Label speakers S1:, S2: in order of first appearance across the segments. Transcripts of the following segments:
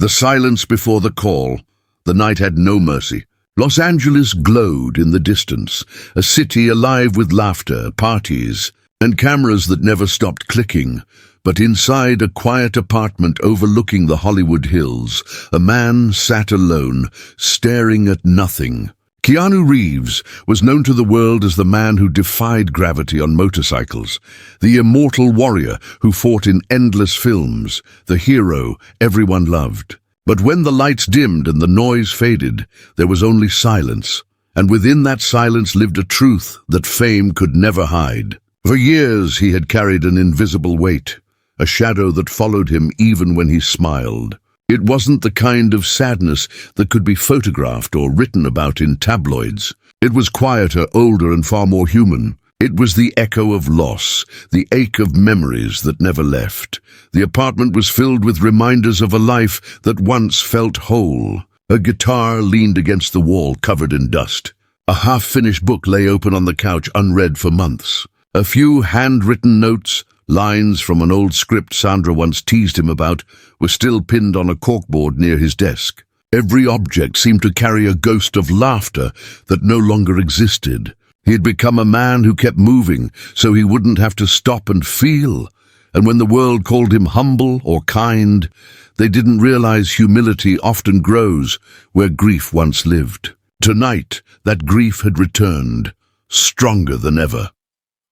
S1: The silence before the call. The night had no mercy. Los Angeles glowed in the distance, a city alive with laughter, parties, and cameras that never stopped clicking. But inside a quiet apartment overlooking the Hollywood Hills, a man sat alone, staring at nothing. Keanu Reeves was known to the world as the man who defied gravity on motorcycles, the immortal warrior who fought in endless films, the hero everyone loved. But when the lights dimmed and the noise faded, there was only silence, and within that silence lived a truth that fame could never hide. For years he had carried an invisible weight, a shadow that followed him even when he smiled. It wasn't the kind of sadness that could be photographed or written about in tabloids. It was quieter, older, and far more human. It was the echo of loss, the ache of memories that never left. The apartment was filled with reminders of a life that once felt whole. A guitar leaned against the wall, covered in dust. A half-finished book lay open on the couch, unread for months. A few handwritten notes, lines from an old script Sandra once teased him about, were still pinned on a corkboard near his desk. Every object seemed to carry a ghost of laughter that no longer existed. He had become a man who kept moving, so he wouldn't have to stop and feel. And when the world called him humble or kind, they didn't realize humility often grows where grief once lived. Tonight, that grief had returned, stronger than ever.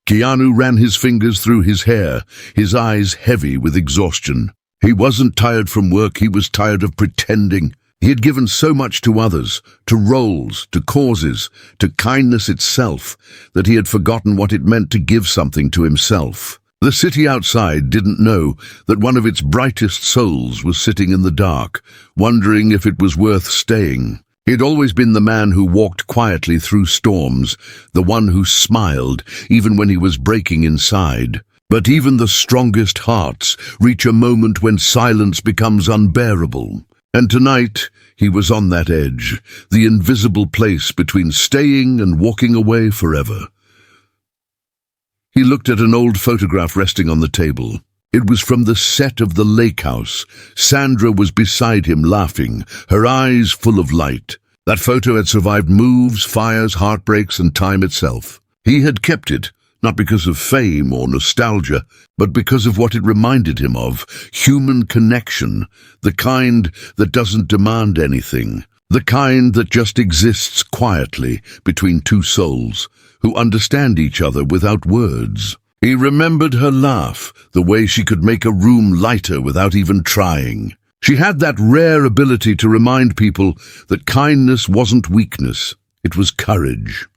S1: Keanu ran his fingers through his hair, his eyes heavy with exhaustion. He wasn't tired from work, he was tired of pretending. He had given so much to others, to roles, to causes, to kindness itself, that he had forgotten what it meant to give something to himself. The city outside didn't know that one of its brightest souls was sitting in the dark, wondering if it was worth staying. He'd always been the man who walked quietly through storms, the one who smiled even when he was breaking inside. But even the strongest hearts reach a moment when silence becomes unbearable. And tonight, he was on that edge, the invisible place between staying and walking away forever. He looked at an old photograph resting on the table. It was from the set of The Lake House. Sandra was beside him laughing, her eyes full of light. That photo had survived moves, fires, heartbreaks, and time itself. He had kept it, not because of fame or nostalgia, but because of what it reminded him of, human connection, the kind that doesn't demand anything, the kind that just exists quietly between two souls who understand each other without words. He remembered her laugh, the way she could make a room lighter without even trying. She had that rare ability to remind people that kindness wasn't weakness, it was courage.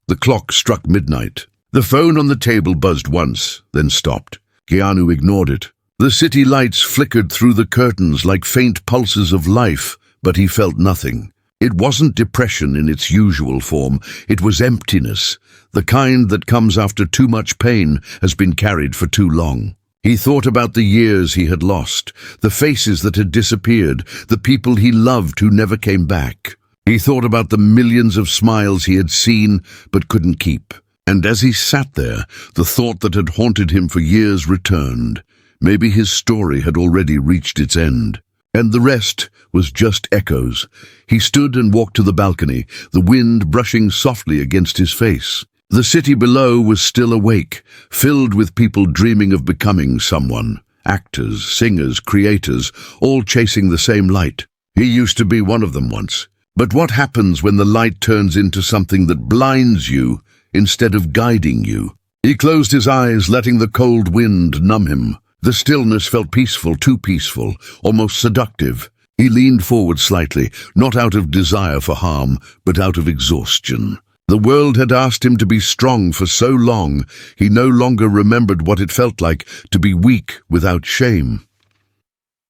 S1: The clock struck midnight. The phone on the table buzzed once, then stopped. Keanu ignored it. The city lights flickered through the curtains like faint pulses of life, but he felt nothing. It wasn't depression in its usual form, it was emptiness, the kind that comes after too much pain has been carried for too long. He thought about the years he had lost, the faces that had disappeared, the people he loved who never came back. He thought about the millions of smiles he had seen but couldn't keep. And as he sat there, the thought that had haunted him for years returned. Maybe his story had already reached its end. And the rest was just echoes. He stood and walked to the balcony, the wind brushing softly against his face. The city below was still awake, filled with people dreaming of becoming someone. Actors, singers, creators, all chasing the same light. He used to be one of them once. But what happens when the light turns into something that blinds you instead of guiding you? He closed his eyes, letting the cold wind numb him. The stillness felt peaceful, too peaceful, almost seductive. He leaned forward slightly, not out of desire for harm, but out of exhaustion. The world had asked him to be strong for so long, he no longer remembered what it felt like to be weak without shame.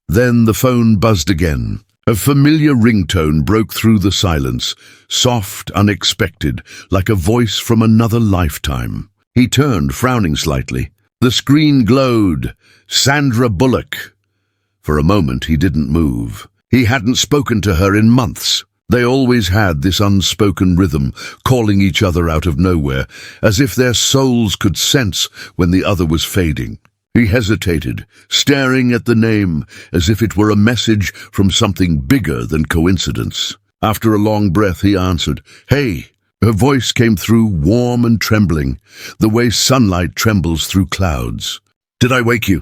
S1: Then the phone buzzed again. A familiar ringtone broke through the silence, soft, unexpected, like a voice from another lifetime. He turned, frowning slightly. The screen glowed. Sandra Bullock. For a moment he didn't move. He hadn't spoken to her in months. They always had this unspoken rhythm, calling each other out of nowhere, as if their souls could sense when the other was fading. He hesitated, staring at the name as if it were a message from something bigger than coincidence. After a long breath, he answered, "Hey." Her voice came through warm and trembling, the way sunlight trembles through clouds. "Did I wake you?"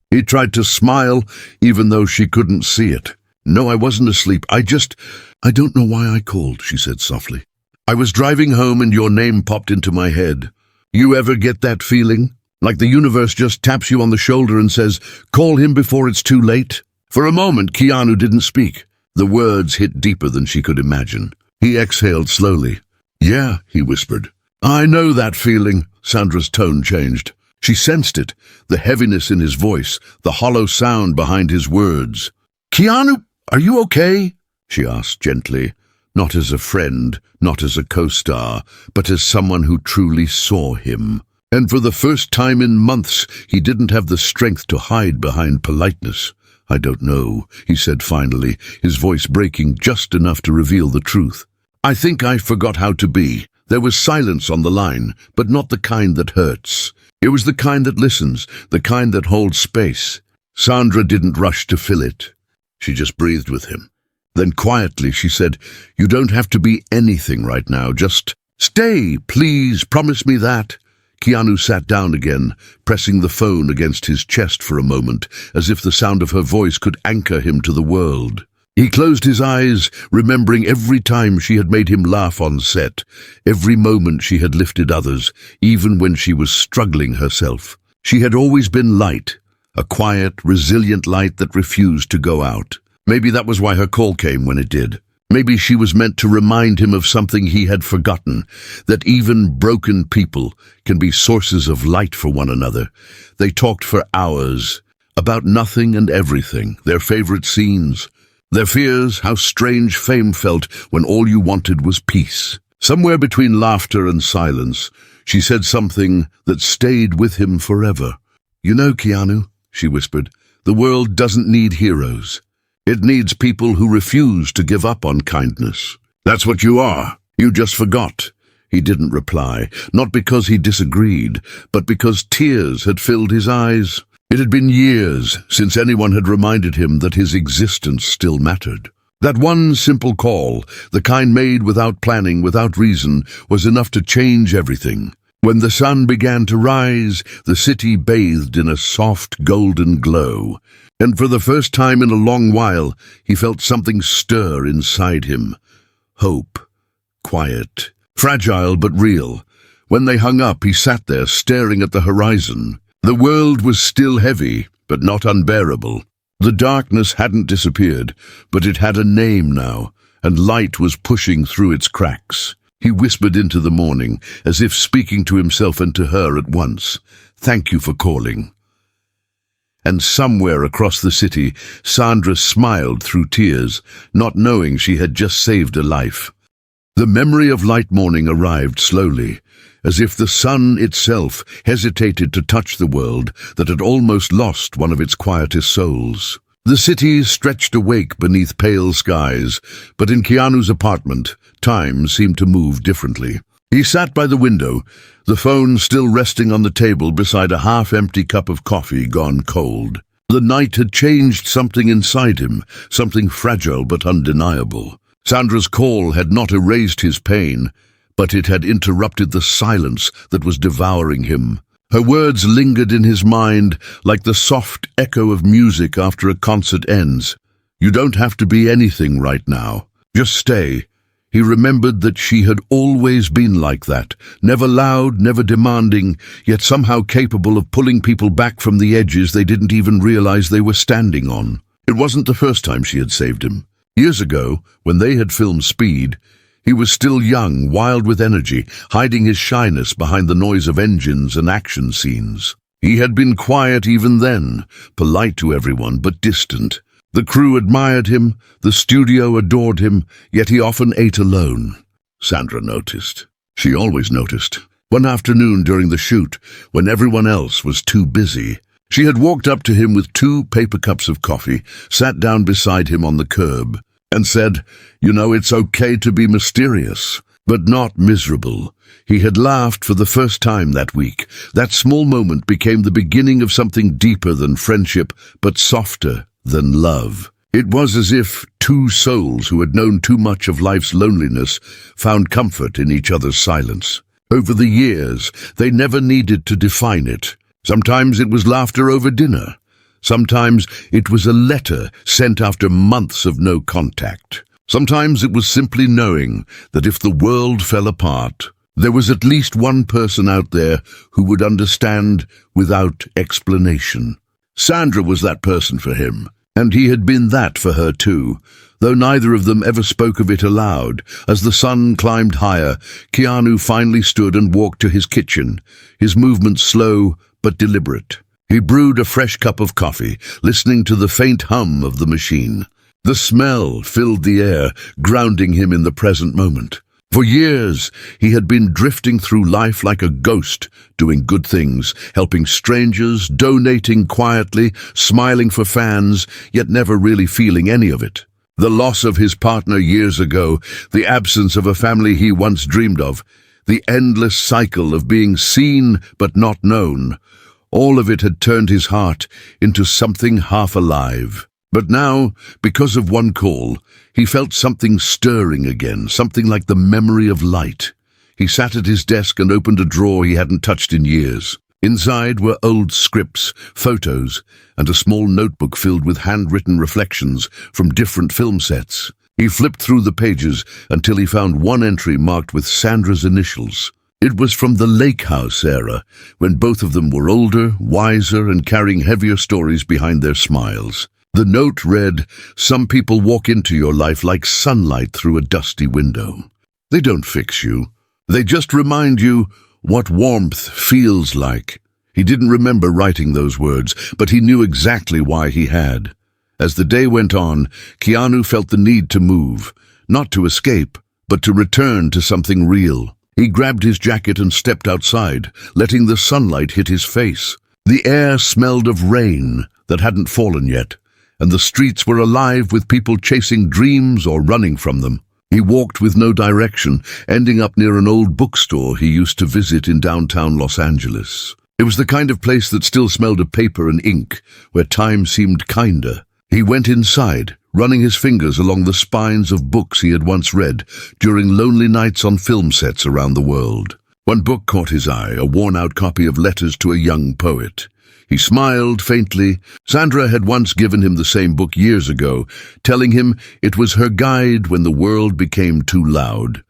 S1: He tried to smile, even though she couldn't see it. "No, I wasn't asleep. I don't know why I called," she said softly. "I was driving home and your name popped into my head. You ever get that feeling? Like the universe just taps you on the shoulder and says, call him before it's too late?" For a moment, Keanu didn't speak. The words hit deeper than she could imagine. He exhaled slowly. "Yeah," he whispered. "I know that feeling." Sandra's tone changed. She sensed it, the heaviness in his voice, the hollow sound behind his words. "Keanu, are you okay?" she asked gently, not as a friend, not as a co-star, but as someone who truly saw him. And for the first time in months, he didn't have the strength to hide behind politeness. "I don't know," he said finally, his voice breaking just enough to reveal the truth. "I think I forgot how to be." There was silence on the line, but not the kind that hurts. It was the kind that listens, the kind that holds space. Sandra didn't rush to fill it. She just breathed with him. Then quietly she said, "You don't have to be anything right now, just stay, please, promise me that." Keanu sat down again, pressing the phone against his chest for a moment, as if the sound of her voice could anchor him to the world. He closed his eyes, remembering every time she had made him laugh on set, every moment she had lifted others, even when she was struggling herself. She had always been light, a quiet, resilient light that refused to go out. Maybe that was why her call came when it did. Maybe she was meant to remind him of something he had forgotten, that even broken people can be sources of light for one another. They talked for hours, about nothing and everything, their favorite scenes, their fears, how strange fame felt when all you wanted was peace. Somewhere between laughter and silence, she said something that stayed with him forever. "You know, Keanu," she whispered, "the world doesn't need heroes. It needs people who refuse to give up on kindness." "That's what you are. You just forgot." He didn't reply, not because he disagreed, but because tears had filled his eyes. It had been years since anyone had reminded him that his existence still mattered. That one simple call, the kind made without planning, without reason, was enough to change everything. When the sun began to rise, the city bathed in a soft golden glow. And for the first time in a long while, he felt something stir inside him. Hope. Quiet. Fragile but real. When they hung up, he sat there staring at the horizon. The world was still heavy, but not unbearable. The darkness hadn't disappeared, but it had a name now, and light was pushing through its cracks. He whispered into the morning, as if speaking to himself and to her at once. "Thank you for calling." And somewhere across the city, Sandra smiled through tears, not knowing she had just saved a life. The memory of light morning arrived slowly, as if the sun itself hesitated to touch the world that had almost lost one of its quietest souls. The city stretched awake beneath pale skies, but in Keanu's apartment, time seemed to move differently. He sat by the window, the phone still resting on the table beside a half-empty cup of coffee gone cold. The night had changed something inside him, something fragile but undeniable. Sandra's call had not erased his pain, but it had interrupted the silence that was devouring him. Her words lingered in his mind like the soft echo of music after a concert ends. "You don't have to be anything right now. Just stay." He remembered that she had always been like that, never loud, never demanding, yet somehow capable of pulling people back from the edges they didn't even realize they were standing on. It wasn't the first time she had saved him. Years ago, when they had filmed Speed, he was still young, wild with energy, hiding his shyness behind the noise of engines and action scenes. He had been quiet even then, polite to everyone but distant. The crew admired him, the studio adored him, yet he often ate alone. Sandra noticed. She always noticed. One afternoon during the shoot, when everyone else was too busy, she had walked up to him with 2 paper cups of coffee, sat down beside him on the curb, and said, "You know, it's okay to be mysterious." but not miserable. He had laughed for the first time that week. That small moment became the beginning of something deeper than friendship, but softer than love. It was as if two souls who had known too much of life's loneliness found comfort in each other's silence. Over the years, they never needed to define it. Sometimes it was laughter over dinner. Sometimes it was a letter sent after months of no contact. Sometimes it was simply knowing that if the world fell apart, there was at least one person out there who would understand without explanation. Sandra was that person for him, and he had been that for her too, though neither of them ever spoke of it aloud. As the sun climbed higher, Keanu finally stood and walked to his kitchen, his movements slow but deliberate. He brewed a fresh cup of coffee, listening to the faint hum of the machine. The smell filled the air, grounding him in the present moment. For years, he had been drifting through life like a ghost, doing good things, helping strangers, donating quietly, smiling for fans, yet never really feeling any of it. The loss of his partner years ago, the absence of a family he once dreamed of, the endless cycle of being seen but not known, all of it had turned his heart into something half alive. But now, because of one call, he felt something stirring again, something like the memory of light. He sat at his desk and opened a drawer he hadn't touched in years. Inside were old scripts, photos, and a small notebook filled with handwritten reflections from different film sets. He flipped through the pages until he found one entry marked with Sandra's initials. It was from the lake house era, when both of them were older, wiser, and carrying heavier stories behind their smiles. The note read, "Some people walk into your life like sunlight through a dusty window. They don't fix you. They just remind you what warmth feels like." He didn't remember writing those words, but he knew exactly why he had. As the day went on, Keanu felt the need to move, not to escape, but to return to something real. He grabbed his jacket and stepped outside, letting the sunlight hit his face. The air smelled of rain that hadn't fallen yet, and the streets were alive with people chasing dreams or running from them. He walked with no direction, ending up near an old bookstore he used to visit in downtown Los Angeles. It was the kind of place that still smelled of paper and ink, where time seemed kinder. He went inside, running his fingers along the spines of books he had once read during lonely nights on film sets around the world. One book caught his eye, a worn-out copy of Letters to a Young Poet. He smiled faintly. Sandra had once given him the same book years ago, telling him it was her guide when the world became too loud.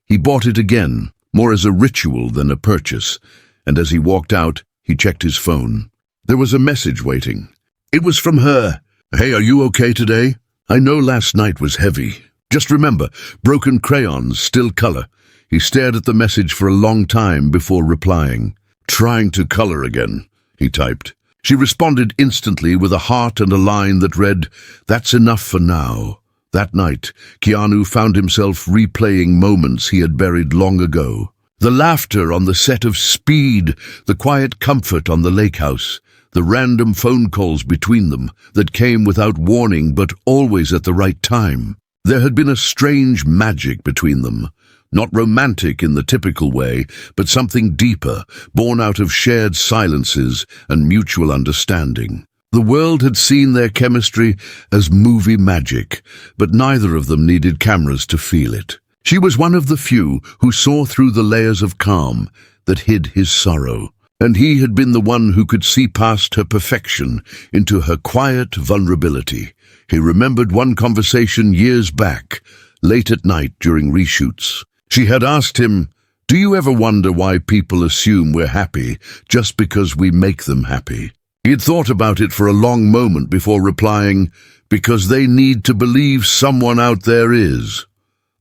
S1: He bought it again, more as a ritual than a purchase, and as he walked out, he checked his phone. There was a message waiting. It was from her. "Hey, are you okay today? I know last night was heavy. Just remember, broken crayons, still color." He stared at the message for a long time before replying. "Trying to color again," he typed. She responded instantly with a heart and a line that read, "That's enough for now." That night, Keanu found himself replaying moments he had buried long ago. The laughter on the set of Speed, the quiet comfort on the lake house, the random phone calls between them that came without warning but always at the right time. There had been a strange magic between them. Not romantic in the typical way, but something deeper, born out of shared silences and mutual understanding. The world had seen their chemistry as movie magic, but neither of them needed cameras to feel it. She was one of the few who saw through the layers of calm that hid his sorrow, and he had been the one who could see past her perfection into her quiet vulnerability. He remembered one conversation years back, late at night during reshoots. She had asked him, "Do you ever wonder why people assume we're happy just because we make them happy?" He had thought about it for a long moment before replying, "Because they need to believe someone out there is."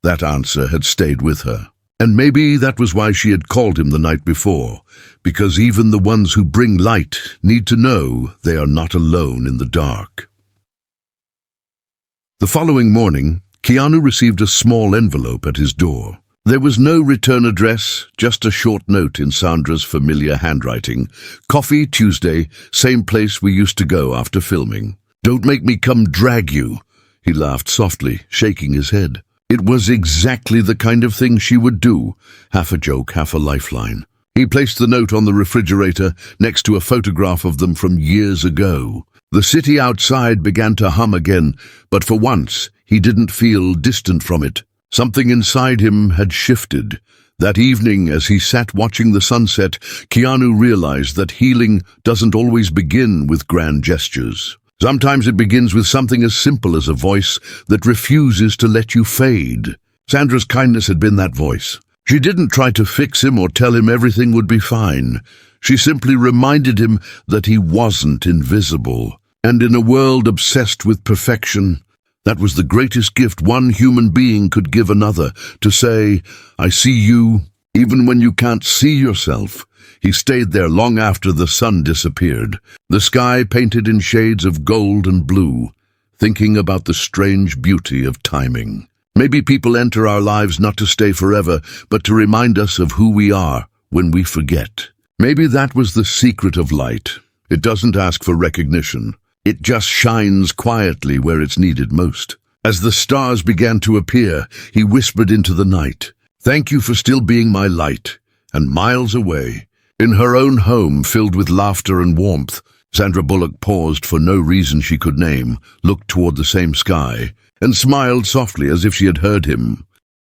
S1: That answer had stayed with her. And maybe that was why she had called him the night before, because even the ones who bring light need to know they are not alone in the dark. The following morning, Keanu received a small envelope at his door. There was no return address, just a short note in Sandra's familiar handwriting. "Coffee Tuesday, same place we used to go after filming. Don't make me come drag you." He laughed softly, shaking his head. It was exactly the kind of thing she would do, half a joke, half a lifeline. He placed the note on the refrigerator next to a photograph of them from years ago. The city outside began to hum again, but for once he didn't feel distant from it. Something inside him had shifted. That evening, as he sat watching the sunset, Keanu realized that healing doesn't always begin with grand gestures. Sometimes it begins with something as simple as a voice that refuses to let you fade. Sandra's kindness had been that voice. She didn't try to fix him or tell him everything would be fine. She simply reminded him that he wasn't invisible. And in a world obsessed with perfection, that was the greatest gift one human being could give another, to say, "I see you, even when you can't see yourself." He stayed there long after the sun disappeared, the sky painted in shades of gold and blue, thinking about the strange beauty of timing. Maybe people enter our lives not to stay forever, but to remind us of who we are when we forget. Maybe that was the secret of light. It doesn't ask for recognition. It just shines quietly where it's needed most. As the stars began to appear, he whispered into the night, "Thank you for still being my light." And miles away, in her own home filled with laughter and warmth, Sandra Bullock paused for no reason she could name, looked toward the same sky, and smiled softly as if she had heard him.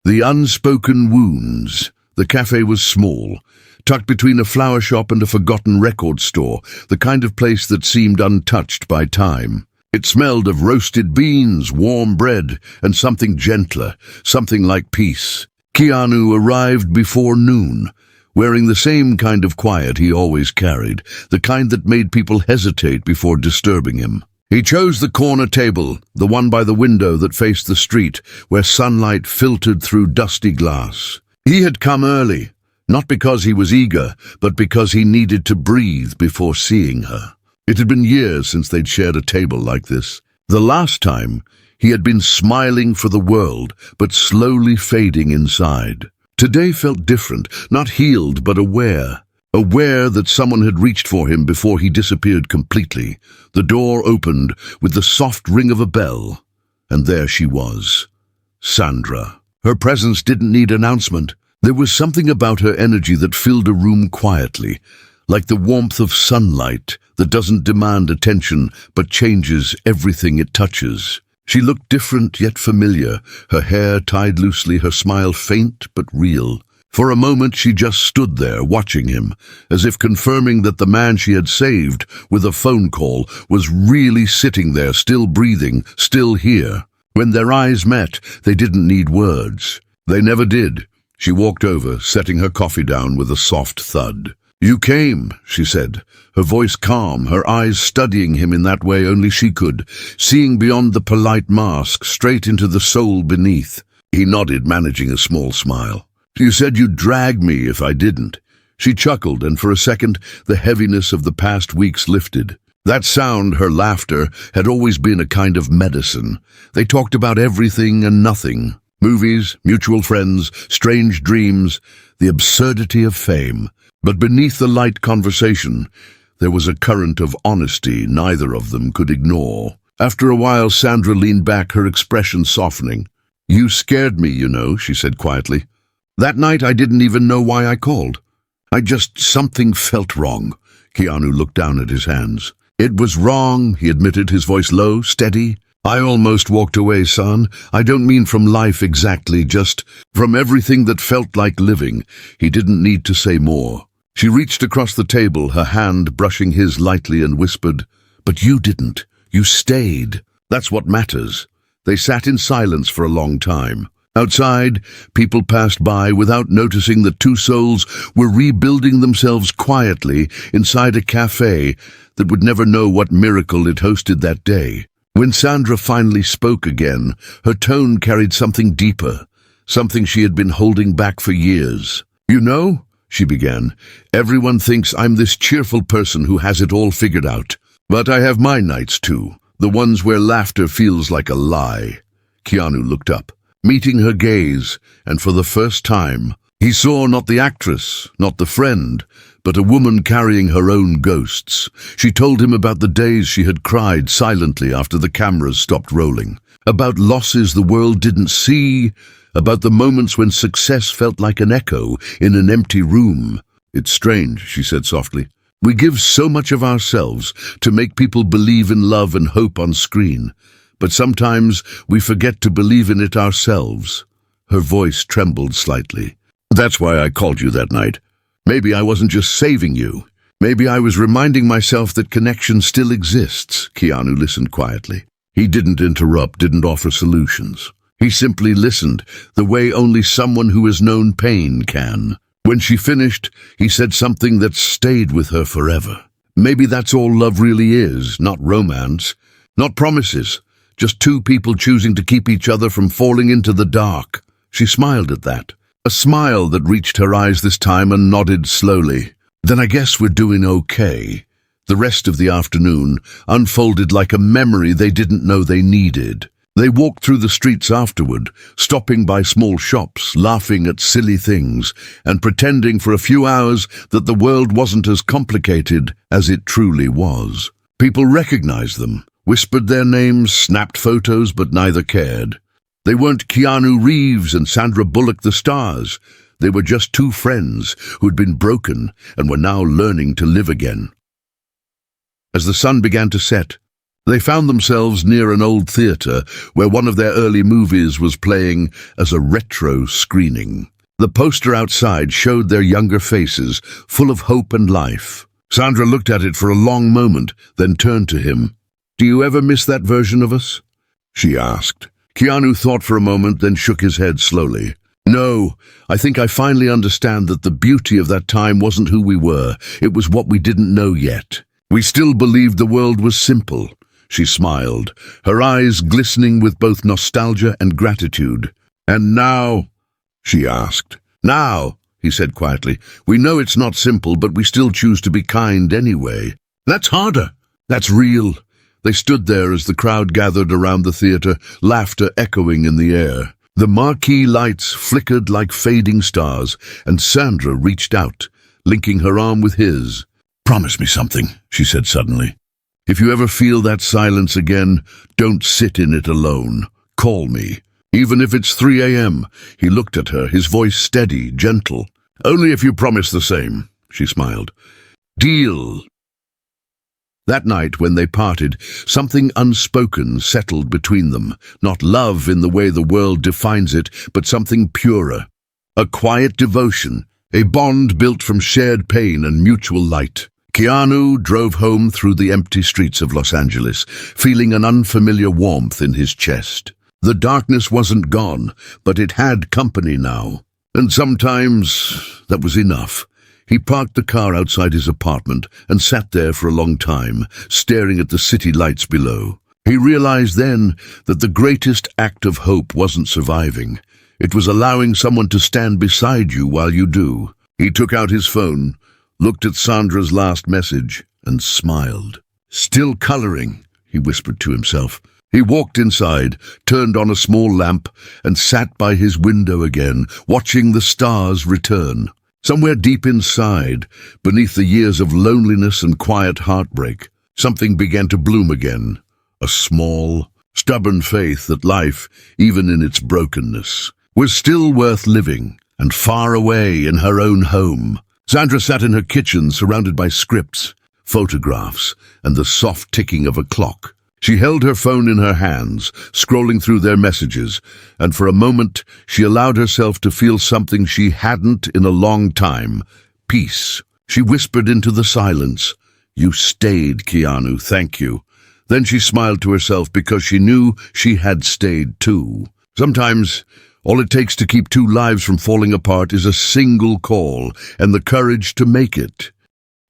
S1: The unspoken wounds. The cafe was small, tucked between a flower shop and a forgotten record store, the kind of place that seemed untouched by time. It smelled of roasted beans, warm bread, and something gentler, something like peace. Keanu arrived before noon, wearing the same kind of quiet he always carried, the kind that made people hesitate before disturbing him. He chose the corner table, the one by the window that faced the street, where sunlight filtered through dusty glass. He had come early, not because he was eager, but because he needed to breathe before seeing her. It had been years since they'd shared a table like this. The last time, he had been smiling for the world, but slowly fading inside. Today felt different, not healed, but aware. Aware that someone had reached for him before he disappeared completely. The door opened with the soft ring of a bell, and there she was, Sandra. Her presence didn't need announcement. There was something about her energy that filled a room quietly, like the warmth of sunlight that doesn't demand attention but changes everything it touches. She looked different yet familiar, her hair tied loosely, her smile faint but real. For a moment she just stood there watching him, as if confirming that the man she had saved with a phone call was really sitting there, still breathing, still here. When their eyes met, they didn't need words. They never did. She walked over, setting her coffee down with a soft thud. "You came," she said, her voice calm, her eyes studying him in that way only she could, seeing beyond the polite mask, straight into the soul beneath. He nodded, managing a small smile. "You said you'd drag me if I didn't." She chuckled, and for a second, the heaviness of the past weeks lifted. That sound, her laughter, had always been a kind of medicine. They talked about everything and nothing. Movies, mutual friends, strange dreams, the absurdity of fame. But beneath the light conversation, there was a current of honesty neither of them could ignore. After a while, Sandra leaned back, her expression softening. "You scared me, you know," she said quietly. "That night I didn't even know why I called. Something felt wrong." Keanu looked down at his hands. "It was wrong," he admitted, his voice low, steady. "I almost walked away, son. I don't mean from life exactly, just from everything that felt like living." He didn't need to say more. She reached across the table, her hand brushing his lightly, and whispered, "But you didn't. You stayed. That's what matters." They sat in silence for a long time. Outside, people passed by without noticing that two souls were rebuilding themselves quietly inside a cafe that would never know what miracle it hosted that day. When Sandra finally spoke again, her tone carried something deeper, something she had been holding back for years. "You know," she began, "everyone thinks I'm this cheerful person who has it all figured out. But I have my nights too, the ones where laughter feels like a lie." Keanu looked up, meeting her gaze, and for the first time, he saw not the actress, not the friend, but a woman carrying her own ghosts. She told him about the days she had cried silently after the cameras stopped rolling, about losses the world didn't see, about the moments when success felt like an echo in an empty room. "It's strange," she said softly. "We give so much of ourselves to make people believe in love and hope on screen, but sometimes we forget to believe in it ourselves." Her voice trembled slightly. "That's why I called you that night. Maybe I wasn't just saving you. Maybe I was reminding myself that connection still exists." Keanu listened quietly. He didn't interrupt, didn't offer solutions. He simply listened, the way only someone who has known pain can. When she finished, he said something that stayed with her forever. Maybe that's all love really is, not romance, not promises, just two people choosing to keep each other from falling into the dark. She smiled at that, a smile that reached her eyes this time, and nodded slowly. "Then I guess we're doing okay." The rest of the afternoon unfolded like a memory they didn't know they needed. They walked through the streets afterward, stopping by small shops, laughing at silly things, and pretending for a few hours that the world wasn't as complicated as it truly was. People recognized them, whispered their names, snapped photos, but neither cared. They weren't Keanu Reeves and Sandra Bullock the stars. They were just two friends who'd been broken and were now learning to live again. As the sun began to set, they found themselves near an old theater where one of their early movies was playing as a retro screening. The poster outside showed their younger faces, full of hope and life. Sandra looked at it for a long moment, then turned to him. "Do you ever miss that version of us?" she asked. Keanu thought for a moment, then shook his head slowly. "No, I think I finally understand that the beauty of that time wasn't who we were, it was what we didn't know yet. We still believed the world was simple." She smiled, her eyes glistening with both nostalgia and gratitude. "And now?" she asked. "Now," he said quietly, "we know it's not simple, but we still choose to be kind anyway." "That's harder." "That's real." They stood there as the crowd gathered around the theater, laughter echoing in the air. The marquee lights flickered like fading stars, and Sandra reached out, linking her arm with his. "Promise me something," she said suddenly. "If you ever feel that silence again, don't sit in it alone. Call me. Even if it's 3 a.m. He looked at her, his voice steady, gentle. "Only if you promise the same," she smiled. "Deal." That night, when they parted, something unspoken settled between them. Not love in the way the world defines it, but something purer. A quiet devotion, a bond built from shared pain and mutual light. Keanu drove home through the empty streets of Los Angeles, feeling an unfamiliar warmth in his chest. The darkness wasn't gone, but it had company now. And sometimes that was enough. He parked the car outside his apartment and sat there for a long time, staring at the city lights below. He realized then that the greatest act of hope wasn't surviving. It was allowing someone to stand beside you while you do. He took out his phone, looked at Sandra's last message, and smiled. "Still coloring," he whispered to himself. He walked inside, turned on a small lamp, and sat by his window again, watching the stars return. Somewhere deep inside, beneath the years of loneliness and quiet heartbreak, something began to bloom again. A small, stubborn faith that life, even in its brokenness, was still worth living, and far away in her own home. Sandra sat in her kitchen, surrounded by scripts, photographs, and the soft ticking of a clock. She held her phone in her hands, scrolling through their messages, and for a moment she allowed herself to feel something she hadn't in a long time: peace. She whispered into the silence, "You stayed, Keanu, thank you." Then she smiled to herself because she knew she had stayed too. Sometimes all it takes to keep two lives from falling apart is a single call and the courage to make it.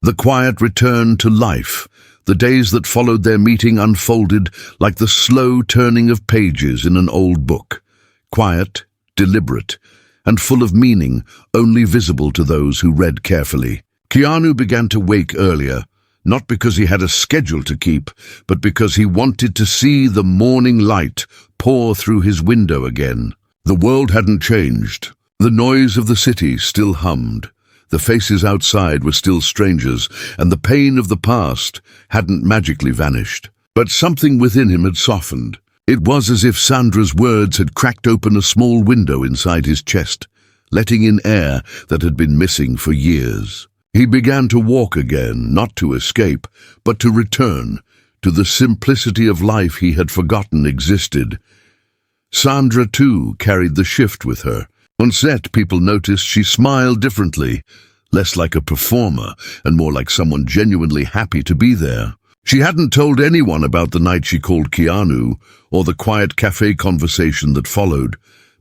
S1: The quiet return to life. The days that followed their meeting unfolded like the slow turning of pages in an old book. Quiet, deliberate, and full of meaning, only visible to those who read carefully. Keanu began to wake earlier, not because he had a schedule to keep, but because he wanted to see the morning light pour through his window again. The world hadn't changed. The noise of the city still hummed. The faces outside were still strangers, and the pain of the past hadn't magically vanished. But something within him had softened. It was as if Sandra's words had cracked open a small window inside his chest, letting in air that had been missing for years. He began to walk again, not to escape, but to return to the simplicity of life he had forgotten existed. Sandra, too, carried the shift with her. On set, people noticed she smiled differently, less like a performer and more like someone genuinely happy to be there. She hadn't told anyone about the night she called Keanu or the quiet cafe conversation that followed,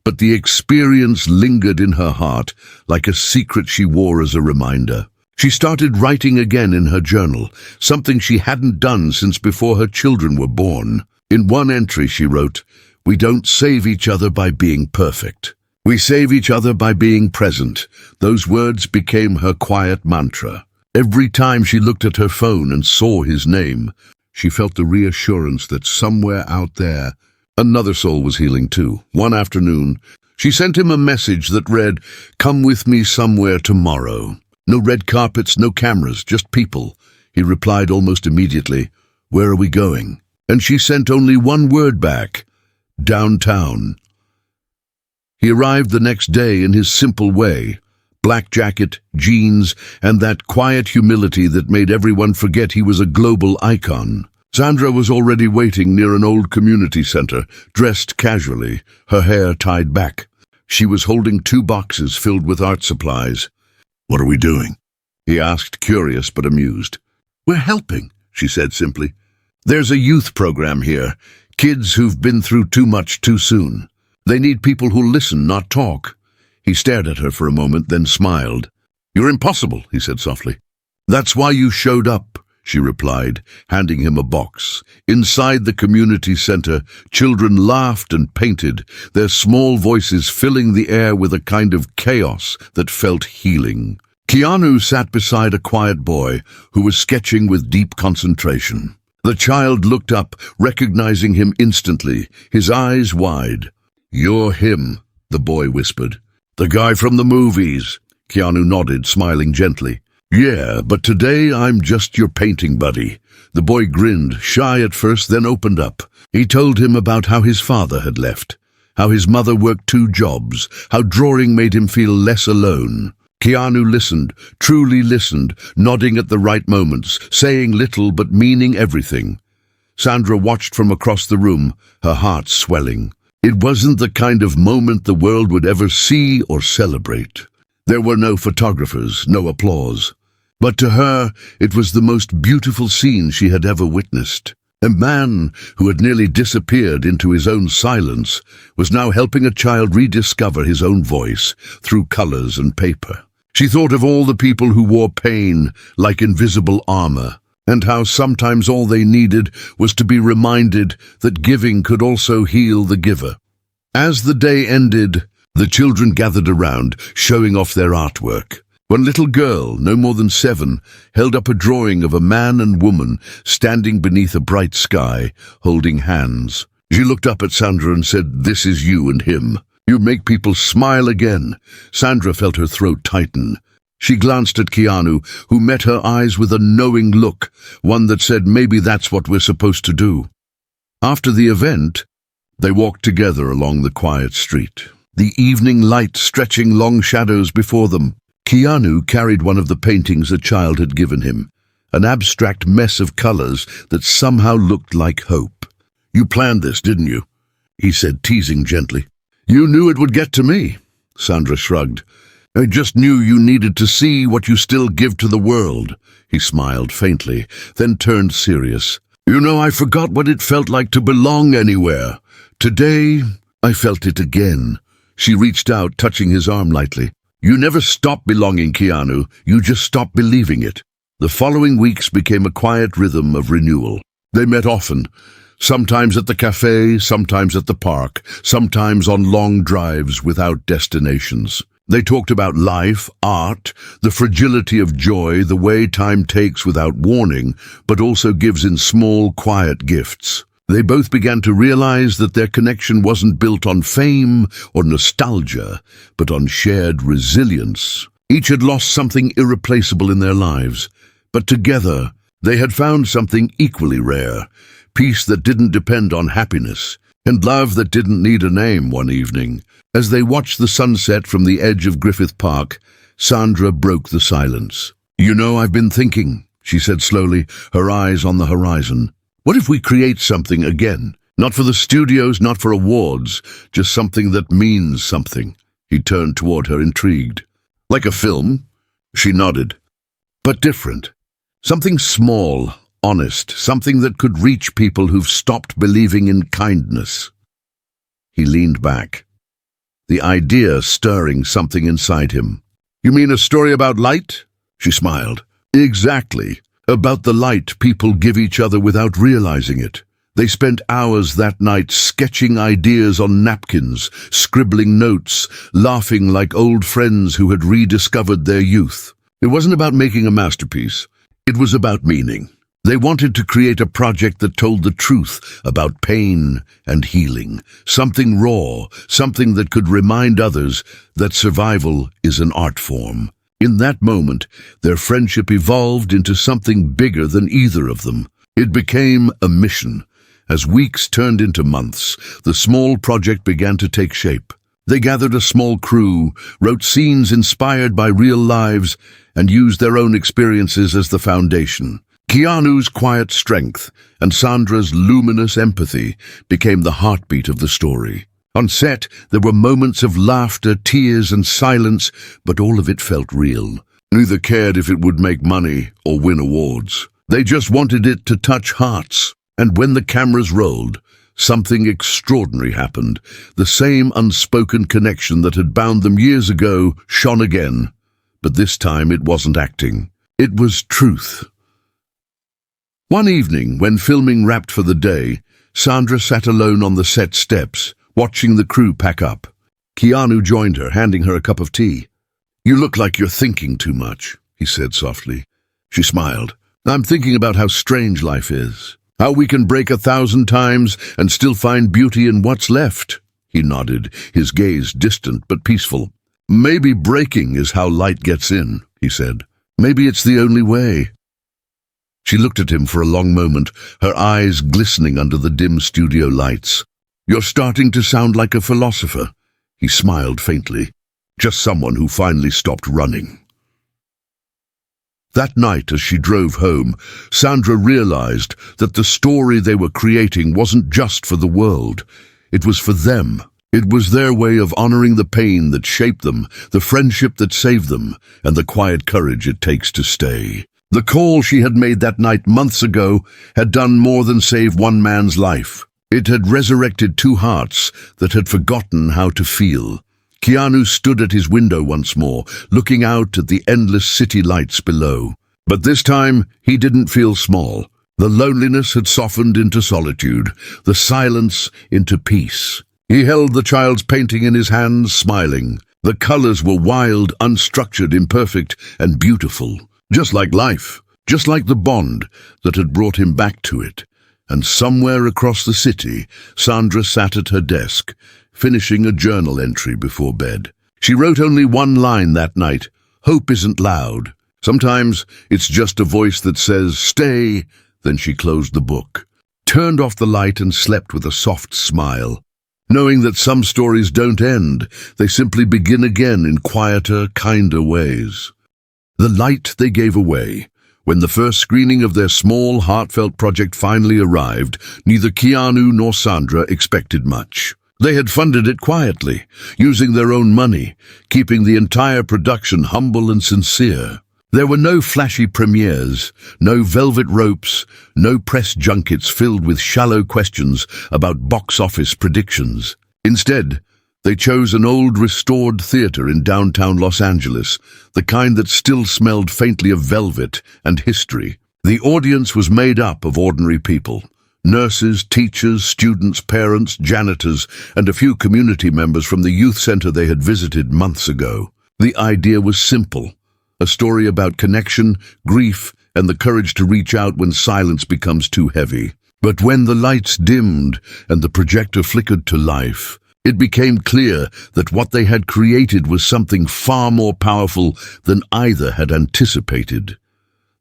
S1: but the experience lingered in her heart like a secret she wore as a reminder. She started writing again in her journal, something she hadn't done since before her children were born. In one entry she wrote, "We don't save each other by being perfect. We save each other by being present." Those words became her quiet mantra. Every time she looked at her phone and saw his name, she felt the reassurance that somewhere out there, another soul was healing too. One afternoon, she sent him a message that read, "Come with me somewhere tomorrow." No red carpets, no cameras, just people. He replied almost immediately, "Where are we going?" And she sent only one word back, "Downtown." He arrived the next day in his simple way, black jacket, jeans, and that quiet humility that made everyone forget he was a global icon. Sandra was already waiting near an old community center, dressed casually, her hair tied back. She was holding 2 boxes filled with art supplies. "What are we doing?" he asked, curious but amused. "We're helping," she said simply. "There's a youth program here, kids who've been through too much too soon. They need people who listen, not talk." He stared at her for a moment, then smiled. "You're impossible," he said softly. "That's why you showed up," she replied, handing him a box. Inside the community center, children laughed and painted, their small voices filling the air with a kind of chaos that felt healing. Keanu sat beside a quiet boy who was sketching with deep concentration. The child looked up, recognizing him instantly, his eyes wide. "You're him," the boy whispered. "The guy from the movies." Keanu nodded, smiling gently. "Yeah, but today I'm just your painting buddy." The boy grinned, shy at first, then opened up. He told him about how his father had left, how his mother worked 2 jobs, how drawing made him feel less alone. Keanu listened, truly listened, nodding at the right moments, saying little but meaning everything. Sandra watched from across the room, her heart swelling. It wasn't the kind of moment the world would ever see or celebrate. There were no photographers, no applause. But to her, it was the most beautiful scene she had ever witnessed. A man who had nearly disappeared into his own silence was now helping a child rediscover his own voice through colors and paper. She thought of all the people who wore pain like invisible armor, and how sometimes all they needed was to be reminded that giving could also heal the giver. As the day ended, the children gathered around, showing off their artwork. One little girl, no more than 7, held up a drawing of a man and woman standing beneath a bright sky, holding hands. She looked up at Sandra and said, "This is you and him. You make people smile again." Sandra felt her throat tighten. She glanced at Keanu, who met her eyes with a knowing look, one that said, "Maybe that's what we're supposed to do." After the event, they walked together along the quiet street, the evening light stretching long shadows before them. Keanu carried one of the paintings a child had given him, an abstract mess of colors that somehow looked like hope. "You planned this, didn't you?" he said, teasing gently. "You knew it would get to me," Sandra shrugged. "I just knew you needed to see what you still give to the world." He smiled faintly, then turned serious. "You know, I forgot what it felt like to belong anywhere. Today, I felt it again." She reached out, touching his arm lightly. "You never stopped belonging, Keanu. You just stopped believing it." The following weeks became a quiet rhythm of renewal. They met often, sometimes at the cafe, sometimes at the park, sometimes on long drives without destinations. They talked about life, art, the fragility of joy, the way time takes without warning, but also gives in small, quiet gifts. They both began to realize that their connection wasn't built on fame or nostalgia, but on shared resilience. Each had lost something irreplaceable in their lives, but together they had found something equally rare, peace that didn't depend on happiness, And love that didn't need a name one evening. As they watched the sunset from the edge of Griffith Park, Sandra broke the silence. "You know, I've been thinking," she said slowly, her eyes on the horizon. "What if we create something again? Not for the studios, not for awards, just something that means something." He turned toward her, intrigued. "Like a film?" She nodded. "But different. Something small, honest, something that could reach people who've stopped believing in kindness." He leaned back, the idea stirring something inside him. "You mean a story about light?" She smiled. "Exactly. About the light people give each other without realizing it. They spent hours that night sketching ideas on napkins, scribbling notes, laughing like old friends who had rediscovered their youth. It wasn't about making a masterpiece. It was about meaning. They wanted to create a project that told the truth about pain and healing, something raw, something that could remind others that survival is an art form. In that moment, their friendship evolved into something bigger than either of them. It became a mission. As weeks turned into months, the small project began to take shape. They gathered a small crew, wrote scenes inspired by real lives, and used their own experiences as the foundation. Keanu's quiet strength and Sandra's luminous empathy became the heartbeat of the story. On set, there were moments of laughter, tears, and silence, but all of it felt real. Neither cared if it would make money or win awards. They just wanted it to touch hearts. And when the cameras rolled, something extraordinary happened. The same unspoken connection that had bound them years ago shone again. But this time it wasn't acting. It was truth. One evening, when filming wrapped for the day, Sandra sat alone on the set steps, watching the crew pack up. Keanu joined her, handing her a cup of tea. "You look like you're thinking too much," he said softly. She smiled. "I'm thinking about how strange life is. How we can break 1,000 times and still find beauty in what's left." He nodded, his gaze distant but peaceful. "Maybe breaking is how light gets in," he said. "Maybe it's the only way." She looked at him for a long moment, her eyes glistening under the dim studio lights. "You're starting to sound like a philosopher." He smiled faintly. "Just someone who finally stopped running." That night, as she drove home, Sandra realized that the story they were creating wasn't just for the world. It was for them. It was their way of honoring the pain that shaped them, the friendship that saved them, and the quiet courage it takes to stay. The call she had made that night months ago had done more than save one man's life. It had resurrected two hearts that had forgotten how to feel. Keanu stood at his window once more, looking out at the endless city lights below. But this time, he didn't feel small. The loneliness had softened into solitude, the silence into peace. He held the child's painting in his hands, smiling. The colors were wild, unstructured, imperfect, and beautiful. Just like life, just like the bond that had brought him back to it. And somewhere across the city, Sandra sat at her desk, finishing a journal entry before bed. She wrote only one line that night: "Hope isn't loud. Sometimes it's just a voice that says, 'Stay.'" Then she closed the book, turned off the light, and slept with a soft smile, knowing that some stories don't end. They simply begin again in quieter, kinder ways. The light they gave away. When the first screening of their small, heartfelt project finally arrived, neither Keanu nor Sandra expected much. They had funded it quietly, using their own money, keeping the entire production humble and sincere. There were no flashy premieres, no velvet ropes, no press junkets filled with shallow questions about box office predictions. Instead, they chose an old restored theater in downtown Los Angeles, the kind that still smelled faintly of velvet and history. The audience was made up of ordinary people: nurses, teachers, students, parents, janitors, and a few community members from the youth center they had visited months ago. The idea was simple: a story about connection, grief, and the courage to reach out when silence becomes too heavy. But when the lights dimmed and the projector flickered to life, it became clear that what they had created was something far more powerful than either had anticipated.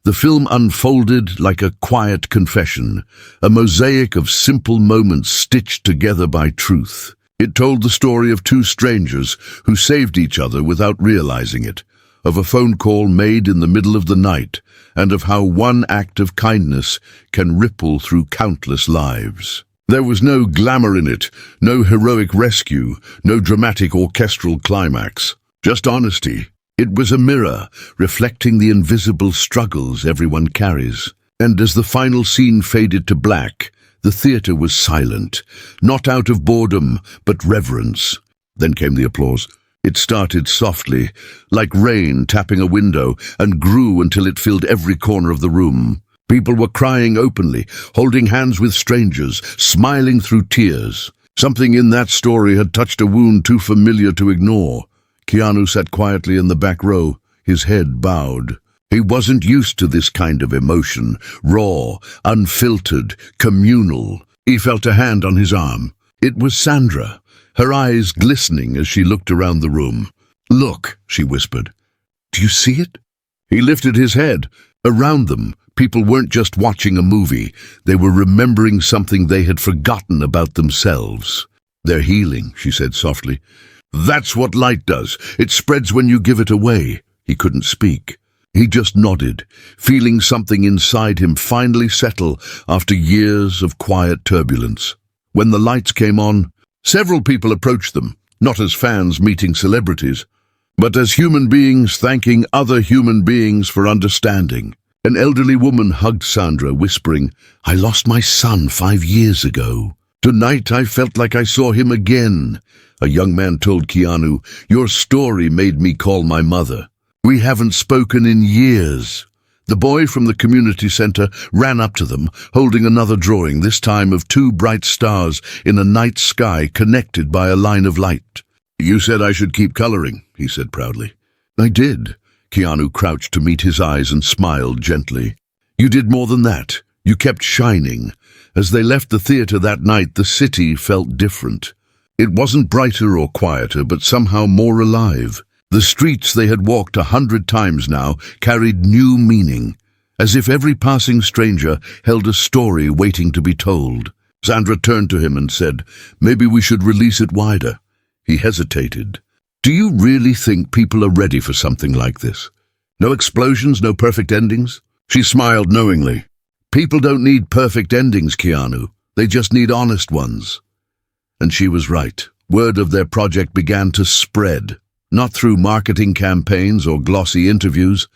S1: The film unfolded like a quiet confession, a mosaic of simple moments stitched together by truth. It told the story of two strangers who saved each other without realizing it, of a phone call made in the middle of the night, and of how one act of kindness can ripple through countless lives. There was no glamour in it, no heroic rescue, no dramatic orchestral climax, just honesty. It was a mirror, reflecting the invisible struggles everyone carries. And as the final scene faded to black, the theater was silent, not out of boredom, but reverence. Then came the applause. It started softly, like rain tapping a window, and grew until it filled every corner of the room. People were crying openly, holding hands with strangers, smiling through tears. Something in that story had touched a wound too familiar to ignore. Keanu sat quietly in the back row, his head bowed. He wasn't used to this kind of emotion, raw, unfiltered, communal. He felt a hand on his arm. It was Sandra, her eyes glistening as she looked around the room. "Look," she whispered. "Do you see it?" He lifted his head. Around them, people weren't just watching a movie. They were remembering something they had forgotten about themselves. "They're healing," she said softly. "That's what light does. It spreads when you give it away." He couldn't speak. He just nodded, feeling something inside him finally settle after years of quiet turbulence. When the lights came on, several people approached them, not as fans meeting celebrities, but as human beings thanking other human beings for understanding. An elderly woman hugged Sandra, whispering, "I lost my son 5 years ago. Tonight I felt like I saw him again." A young man told Keanu, "Your story made me call my mother. We haven't spoken in years." The boy from the community center ran up to them, holding another drawing, this time of 2 bright stars in a night sky connected by a line of light. "You said I should keep coloring," he said proudly. "I did." Keanu crouched to meet his eyes and smiled gently. "You did more than that. You kept shining." As they left the theater that night, the city felt different. It wasn't brighter or quieter, but somehow more alive. The streets they had walked 100 times now carried new meaning, as if every passing stranger held a story waiting to be told. Sandra turned to him and said, "Maybe we should release it wider." He hesitated. "Do you really think people are ready for something like this? No explosions, no perfect endings?" She smiled knowingly. "People don't need perfect endings, Keanu. They just need honest ones." And she was right. Word of their project began to spread, not through marketing campaigns or glossy interviews,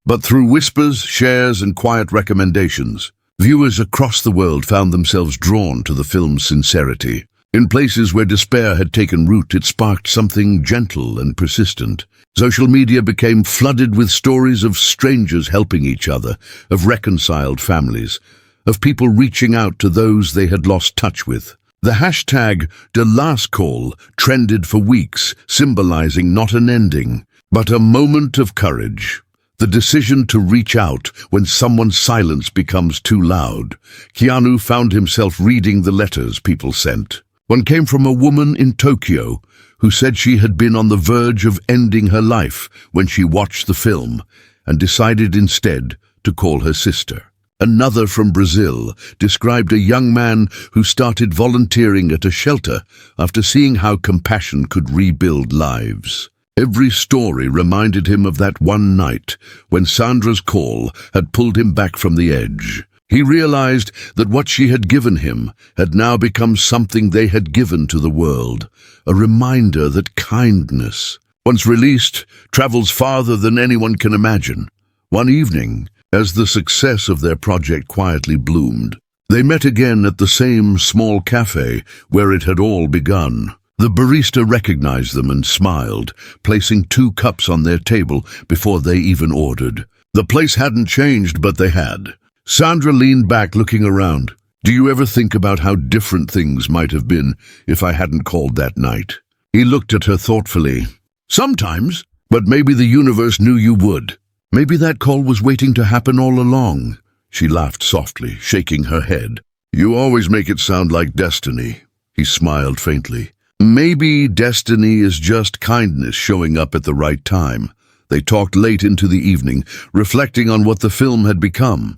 S1: but through whispers, shares, and quiet recommendations. Viewers across the world found themselves drawn to the film's sincerity. In places where despair had taken root, it sparked something gentle and persistent. Social media became flooded with stories of strangers helping each other, of reconciled families, of people reaching out to those they had lost touch with. The hashtag #The Last Call trended for weeks, symbolizing not an ending, but a moment of courage. The decision to reach out when someone's silence becomes too loud. Keanu found himself reading the letters people sent. One came from a woman in Tokyo who said she had been on the verge of ending her life when she watched the film and decided instead to call her sister. Another from Brazil described a young man who started volunteering at a shelter after seeing how compassion could rebuild lives. Every story reminded him of that one night when Sandra's call had pulled him back from the edge. He realized that what she had given him had now become something they had given to the world, a reminder that kindness, once released, travels farther than anyone can imagine. One evening, as the success of their project quietly bloomed, they met again at the same small cafe where it had all begun. The barista recognized them and smiled, placing 2 cups on their table before they even ordered. The place hadn't changed, but they had. Sandra leaned back, looking around. "Do you ever think about how different things might have been if I hadn't called that night?" He looked at her thoughtfully. "Sometimes, but maybe the universe knew you would. Maybe that call was waiting to happen all along." She laughed softly, shaking her head. "You always make it sound like destiny." He smiled faintly. "Maybe destiny is just kindness showing up at the right time. They talked late into the evening, reflecting on what the film had become.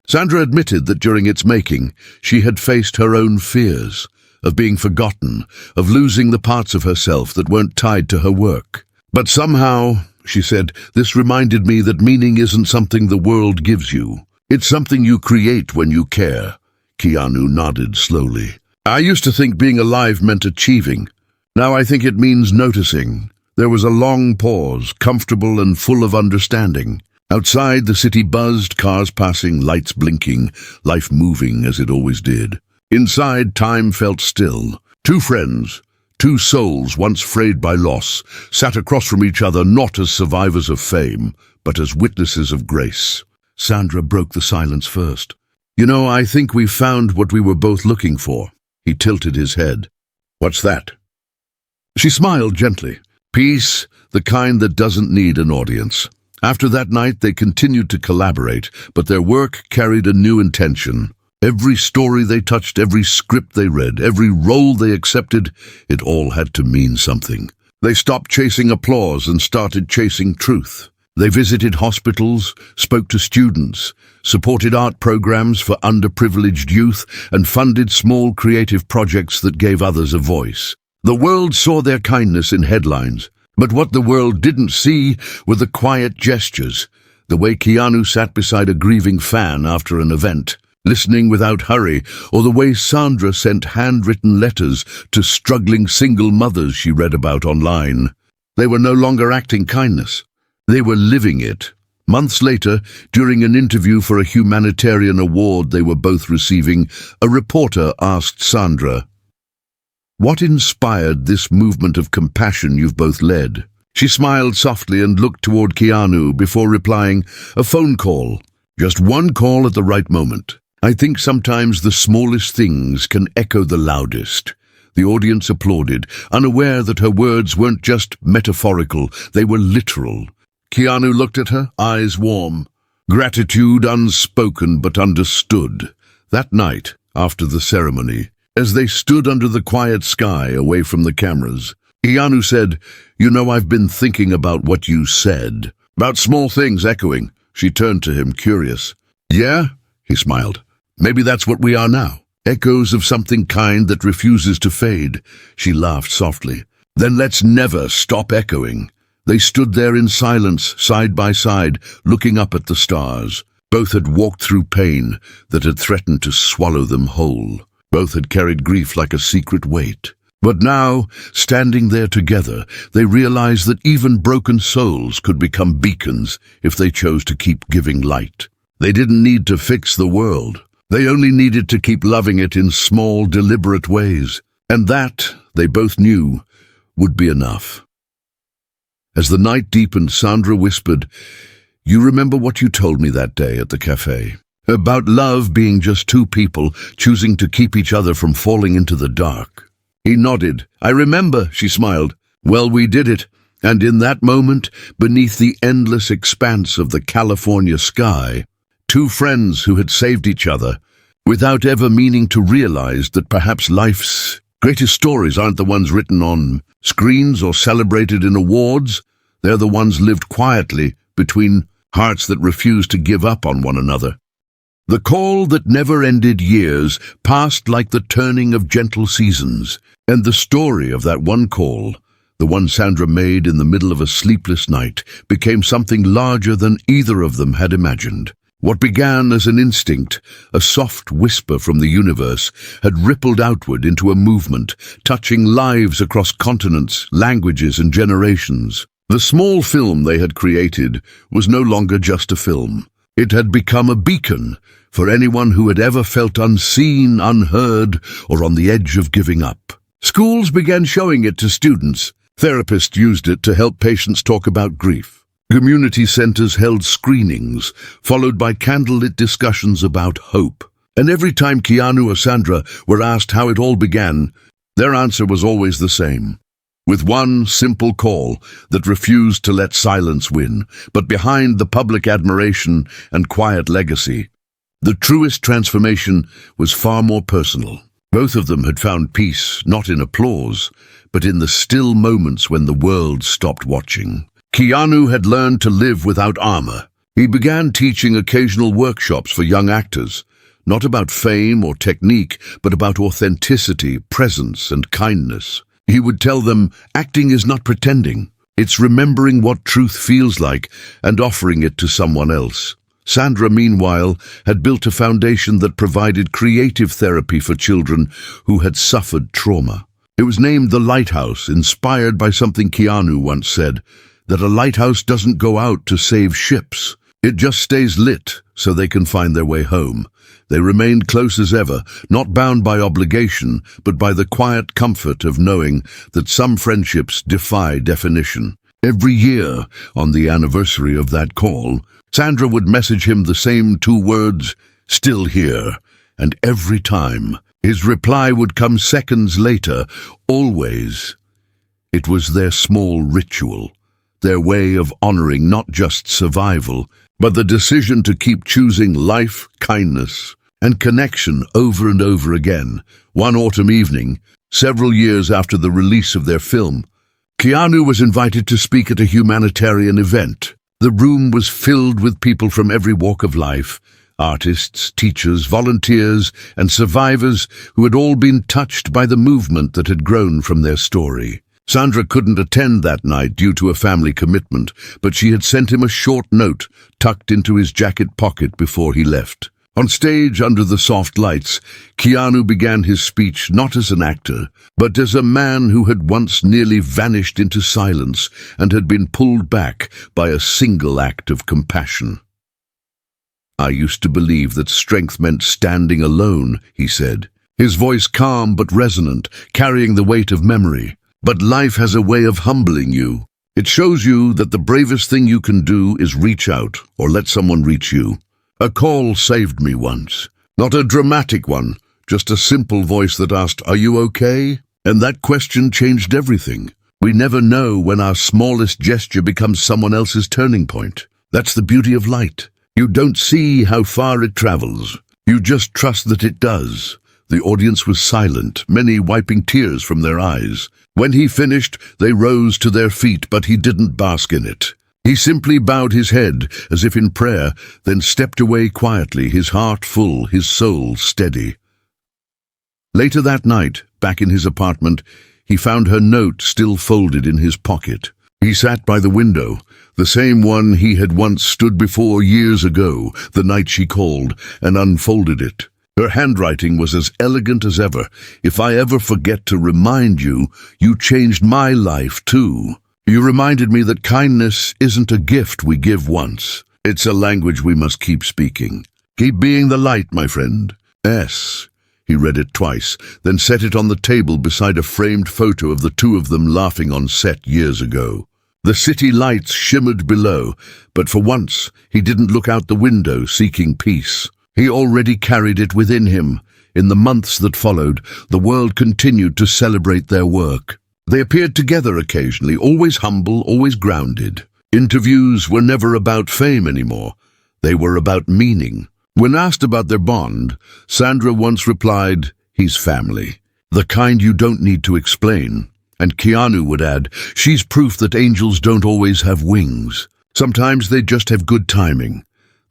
S1: Sandra admitted that during its making, she had faced her own fears, of being forgotten, of losing the parts of herself that weren't tied to her work. But somehow, she said, this reminded me that meaning isn't something the world gives you. It's something you create when you care. Keanu nodded slowly. I used to think being alive meant achieving. Now I think it means noticing. There was a long pause, comfortable and full of understanding. Outside, the city buzzed, cars passing, lights blinking, life moving as it always did. Inside, time felt still. Two friends, two souls once frayed by loss, sat across from each other not as survivors of fame, but as witnesses of grace. Sandra broke the silence first. You know, I think we've found what we were both looking for. He tilted his head. What's that? She smiled gently. Peace, the kind that doesn't need an audience. After that night, they continued to collaborate, but their work carried a new intention. Every story they touched, every script they read, every role they accepted, it all had to mean something. They stopped chasing applause and started chasing truth. They visited hospitals, spoke to students, supported art programs for underprivileged youth, and funded small creative projects that gave others a voice. The world saw their kindness in headlines, but what the world didn't see were the quiet gestures, the way Keanu sat beside a grieving fan after an event, listening without hurry, or the way Sandra sent handwritten letters to struggling single mothers she read about online. They were no longer acting kindness. They were living it. Months later, during an interview for a humanitarian award they were both receiving, a reporter asked Sandra, "What inspired this movement of compassion you've both led?" She smiled softly and looked toward Keanu before replying, "A phone call. Just one call at the right moment. I think sometimes the smallest things can echo the loudest." The audience applauded, unaware that her words weren't just metaphorical, they were literal. Keanu looked at her, eyes warm. Gratitude unspoken but understood. That night, after the ceremony, as they stood under the quiet sky away from the cameras, Keanu said, "You know, I've been thinking about what you said." About small things echoing. She turned to him, curious. "Yeah?" He smiled. "Maybe that's what we are now. Echoes of something kind that refuses to fade." She laughed softly. "Then let's never stop echoing." They stood there in silence, side by side, looking up at the stars. Both had walked through pain that had threatened to swallow them whole. Both had carried grief like a secret weight. But now, standing there together, they realized that even broken souls could become beacons if they chose to keep giving light. They didn't need to fix the world. They only needed to keep loving it in small, deliberate ways. And that, they both knew, would be enough. As the night deepened, Sandra whispered, "You remember what you told me that day at the cafe? About love being just two people choosing to keep each other from falling into the dark." He nodded. "I remember," she smiled. "Well, we did it. And in that moment, beneath the endless expanse of the California sky, two friends who had saved each other, without ever meaning to realize that perhaps life's greatest stories aren't the ones written on screens or celebrated in awards. They're the ones lived quietly between hearts that refuse to give up on one another. The call that never ended years passed like the turning of gentle seasons, and the story of that one call, the one Sandra made in the middle of a sleepless night, became something larger than either of them had imagined. What began as an instinct, a soft whisper from the universe, had rippled outward into a movement, touching lives across continents, languages, and generations. The small film they had created was no longer just a film. It had become a beacon for anyone who had ever felt unseen, unheard, or on the edge of giving up. Schools began showing it to students. Therapists used it to help patients talk about grief. Community centers held screenings, followed by candlelit discussions about hope. And every time Keanu or Sandra were asked how it all began, their answer was always the same. With one simple call that refused to let silence win, but behind the public admiration and quiet legacy, the truest transformation was far more personal. Both of them had found peace, not in applause, but in the still moments when the world stopped watching. Keanu had learned to live without armor. He began teaching occasional workshops for young actors, not about fame or technique, but about authenticity, presence, and kindness. He would tell them, acting is not pretending. It's remembering what truth feels like and offering it to someone else. Sandra, meanwhile, had built a foundation that provided creative therapy for children who had suffered trauma. It was named The Lighthouse, inspired by something Keanu once said, that a lighthouse doesn't go out to save ships. It just stays lit so they can find their way home. They remained close as ever, not bound by obligation, but by the quiet comfort of knowing that some friendships defy definition. Every year, on the anniversary of that call, Sandra would message him the same 2 words, "Still here," and every time, his reply would come seconds later, always. It was their small ritual, their way of honoring not just survival, but the decision to keep choosing life, kindness, and connection over and over again. One autumn evening, several years after the release of their film, Keanu was invited to speak at a humanitarian event. The room was filled with people from every walk of life, artists, teachers, volunteers, and survivors who had all been touched by the movement that had grown from their story. Sandra couldn't attend that night due to a family commitment, but she had sent him a short note tucked into his jacket pocket before he left. On stage, under the soft lights, Keanu began his speech not as an actor, but as a man who had once nearly vanished into silence and had been pulled back by a single act of compassion. "I used to believe that strength meant standing alone," he said, his voice calm but resonant, carrying the weight of memory. "But life has a way of humbling you. It shows you that the bravest thing you can do is reach out or let someone reach you. A call saved me once. Not a dramatic one, just a simple voice that asked, 'Are you okay?' And that question changed everything. We never know when our smallest gesture becomes someone else's turning point. That's the beauty of light. You don't see how far it travels. You just trust that it does." The audience was silent, many wiping tears from their eyes. When he finished, they rose to their feet, but he didn't bask in it. He simply bowed his head, as if in prayer, then stepped away quietly, his heart full, his soul steady. Later that night, back in his apartment, he found her note still folded in his pocket. He sat by the window, the same one he had once stood before years ago, the night she called, and unfolded it. Her handwriting was as elegant as ever. "If I ever forget to remind you, you changed my life too. You reminded me that kindness isn't a gift we give once. It's a language we must keep speaking. Keep being the light, my friend." S. He read it twice, then set it on the table beside a framed photo of the 2 of them laughing on set years ago. The city lights shimmered below, but for once he didn't look out the window seeking peace. He already carried it within him. In the months that followed, the world continued to celebrate their work. They appeared together occasionally, always humble, always grounded. Interviews were never about fame anymore. They were about meaning. When asked about their bond, Sandra once replied, "He's family. The kind you don't need to explain." And Keanu would add, "She's proof that angels don't always have wings. Sometimes they just have good timing."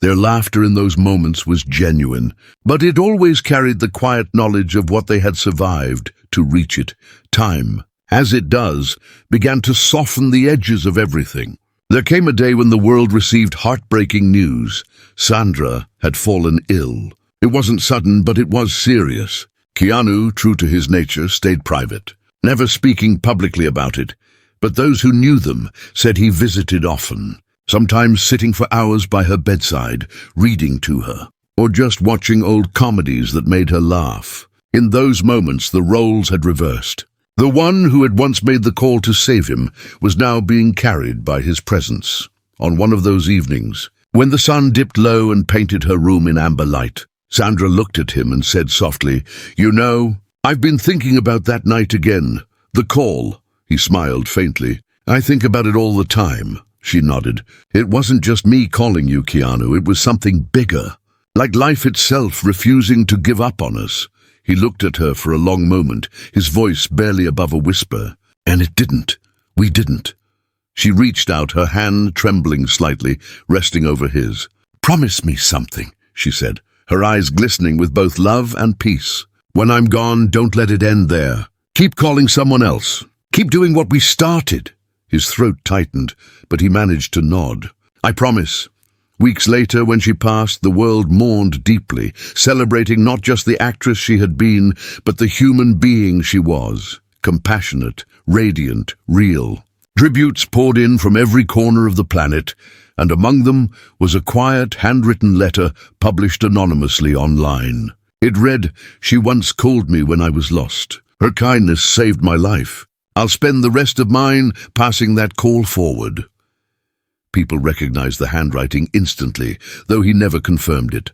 S1: Their laughter in those moments was genuine, but it always carried the quiet knowledge of what they had survived to reach it. Time, as it does, began to soften the edges of everything. There came a day when the world received heartbreaking news. Sandra had fallen ill. It wasn't sudden, but it was serious. Keanu, true to his nature, stayed private, never speaking publicly about it, but those who knew them said he visited often, sometimes sitting for hours by her bedside, reading to her, or just watching old comedies that made her laugh. In those moments, the roles had reversed. The one who had once made the call to save him was now being carried by his presence. On one of those evenings, when the sun dipped low and painted her room in amber light, Sandra looked at him and said softly, "You know, I've been thinking about that night again. The call." He smiled faintly. "I think about it all the time." She nodded. "It wasn't just me calling you, Keanu. It was something bigger, like life itself refusing to give up on us." He looked at her for a long moment, his voice barely above a whisper. "And it didn't. We didn't." She reached out, her hand trembling slightly, resting over his. "Promise me something," she said, her eyes glistening with both love and peace. "When I'm gone, don't let it end there. Keep calling someone else. Keep doing what we started." His throat tightened, but he managed to nod. "I promise." Weeks later, when she passed, the world mourned deeply, celebrating not just the actress she had been, but the human being she was. Compassionate, radiant, real. Tributes poured in from every corner of the planet, and among them was a quiet, handwritten letter published anonymously online. It read, "She once called me when I was lost. Her kindness saved my life. I'll spend the rest of mine passing that call forward." People recognized the handwriting instantly, though he never confirmed it.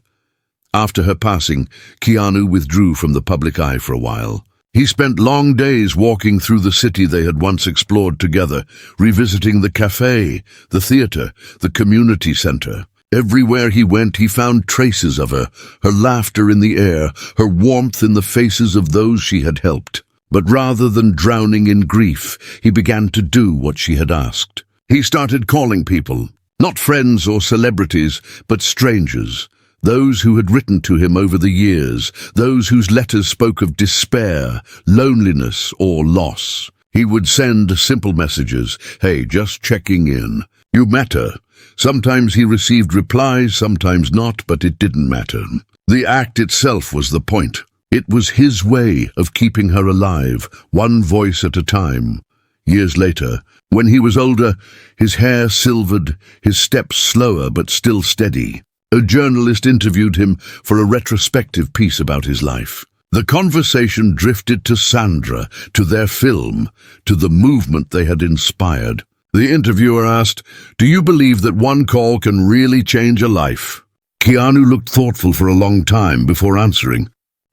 S1: After her passing, Keanu withdrew from the public eye for a while. He spent long days walking through the city they had once explored together, revisiting the cafe, the theater, the community center. Everywhere he went, he found traces of her laughter in the air, her warmth in the faces of those she had helped. But rather than drowning in grief, he began to do what she had asked. He started calling people, not friends or celebrities, but strangers. Those who had written to him over the years, those whose letters spoke of despair, loneliness, or loss. He would send simple messages, "Hey, just checking in. You matter." Sometimes he received replies, sometimes not, but it didn't matter. The act itself was the point. It was his way of keeping her alive, one voice at a time. Years later, when he was older, his hair silvered, his steps slower but still steady, a journalist interviewed him for a retrospective piece about his life. The conversation drifted to Sandra, to their film, to the movement they had inspired. The interviewer asked, "Do you believe that one call can really change a life?" Keanu looked thoughtful for a long time before answering.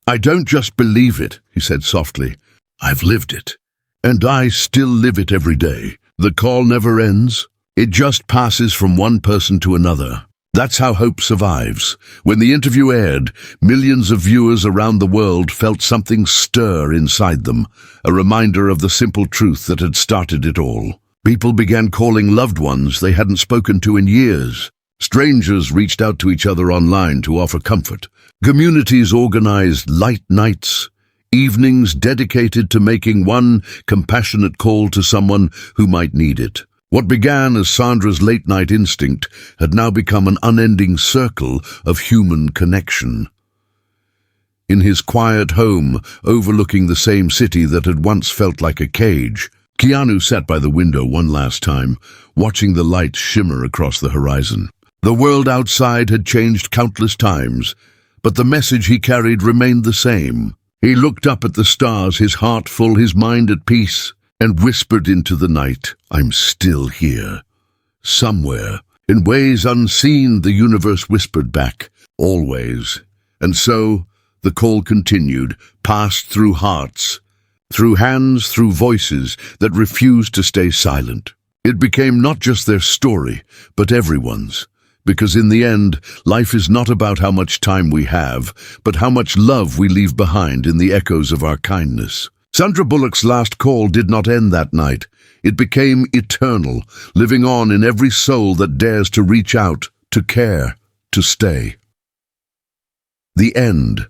S1: "I don't just believe it," he said softly. "I've lived it. And I still live it every day. The call never ends. It just passes from one person to another. That's how hope survives." When the interview aired, millions of viewers around the world felt something stir inside them, a reminder of the simple truth that had started it all. People began calling loved ones they hadn't spoken to in years. Strangers reached out to each other online to offer comfort. Communities organized light nights, evenings dedicated to making one compassionate call to someone who might need it. What began as Sandra's late-night instinct had now become an unending circle of human connection. In his quiet home, overlooking the same city that had once felt like a cage, Keanu sat by the window one last time, watching the light shimmer across the horizon. The world outside had changed countless times, but the message he carried remained the same. He looked up at the stars, his heart full, his mind at peace, and whispered into the night, "I'm still here." Somewhere, in ways unseen, the universe whispered back, "Always." And so, the call continued, passed through hearts, through hands, through voices that refused to stay silent. It became not just their story, but everyone's. Because in the end, life is not about how much time we have, but how much love we leave behind in the echoes of our kindness. Sandra Bullock's last call did not end that night. It became eternal, living on in every soul that dares to reach out, to care, to stay. The end.